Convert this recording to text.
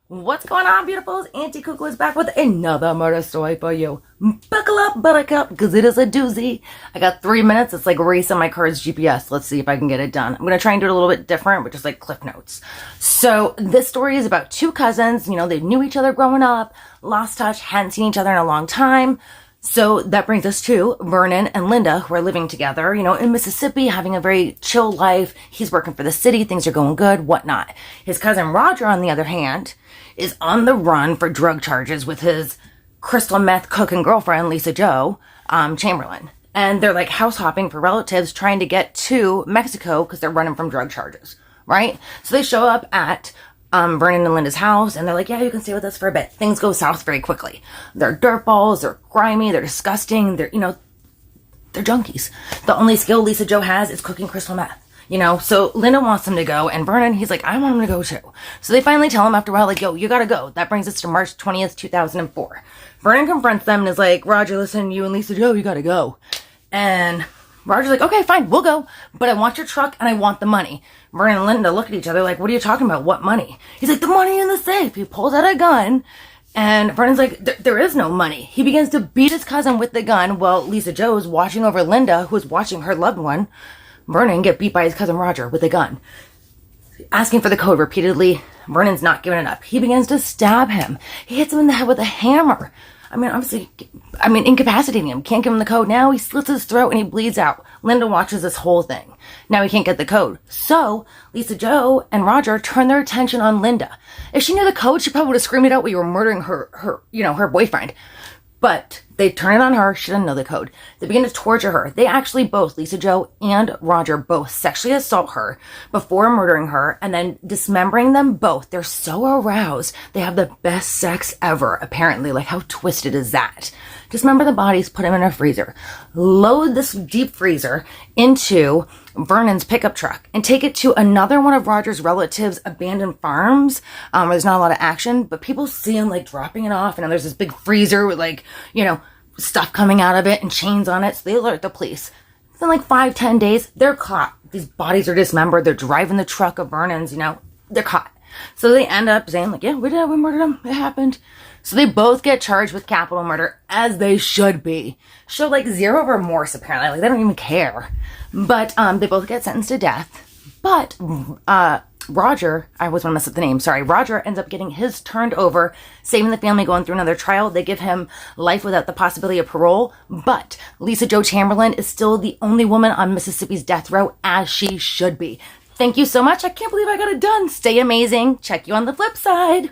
What's going on, beautifuls? Auntie Cuckoo is back with another murder story for you. Buckle up, buttercup, because it is a doozy. I got 3 minutes. It's like racing my car's GPS. Let's see if I can get it done. I'm going to try and do it a little bit different, but just like cliff notes. So this story is about two cousins. You know, they knew each other growing up, lost touch, hadn't seen each other in a long time. So that brings us to Vernon and Linda, who are living together, you know, in Mississippi, having a very chill life. He's working for the city. Things are going good, whatnot. His cousin Roger, on the other hand, is on the run for drug charges with his crystal meth cooking girlfriend, Lisa Jo, Chamberlin. And they're like house hopping for relatives trying to get to Mexico because they're running from drug charges, right? So they show up at Vernon and Linda's house, and they're like, yeah, you can stay with us for a bit. Things go south very quickly. They're dirtballs, they're grimy, they're disgusting, they're junkies. The only skill Lisa Jo has is cooking crystal meth. You know, so Linda wants them to go, and Vernon, he's like, I want him to go too. So they finally tell him after a while, like, yo, you gotta go. That brings us to March 20th, 2004. Vernon confronts them and is like, Roger, listen, you and Lisa Jo, you gotta go. And Roger's like, okay, fine, we'll go, but I want your truck and I want the money. Vernon and Linda look at each other like, what are you talking about? What money? He's like, the money in the safe. He pulls out a gun, and Vernon's like, there is no money. He begins to beat his cousin with the gun while Lisa Jo is watching over Linda, who is watching her loved one, Vernon, get beat by his cousin Roger with a gun. Asking for the code repeatedly, Vernon's not giving it up. He begins to stab him. He hits him in the head with a hammer. Incapacitating him. Can't give him the code now. He slits his throat and he bleeds out. Linda watches this whole thing. Now he can't get the code. So Lisa Jo and Roger turn their attention on Linda. If she knew the code, she probably would have screamed it out while you were murdering her boyfriend. But they turn it on her. She doesn't know the code. They begin to torture her. They actually both, Lisa Jo and Roger, both sexually assault her before murdering her and then dismembering them both. They're so aroused. They have the best sex ever, apparently. Like, how twisted is that? Dismember the bodies, put them in a freezer. Load this deep freezer into Vernon's pickup truck and take it to another one of Roger's relatives' abandoned farms where there's not a lot of action, but people see him like dropping it off, and then there's this big freezer with stuff coming out of it and chains on it. So they alert the police. Within like 5-10 days, they're caught. These bodies are dismembered. They're driving the truck of Vernon's, they're caught. So they end up saying like, yeah, we murdered him. It happened. So they both get charged with capital murder, as they should be. Show like zero remorse, apparently. Like, they don't even care. But they both get sentenced to death. But Roger, I always want to mess up the name, sorry. Roger ends up getting his turned over, saving the family, going through another trial. They give him life without the possibility of parole. But Lisa Jo Chamberlin is still the only woman on Mississippi's death row, as she should be. Thank you so much. I can't believe I got it done. Stay amazing. Check you on the flip side.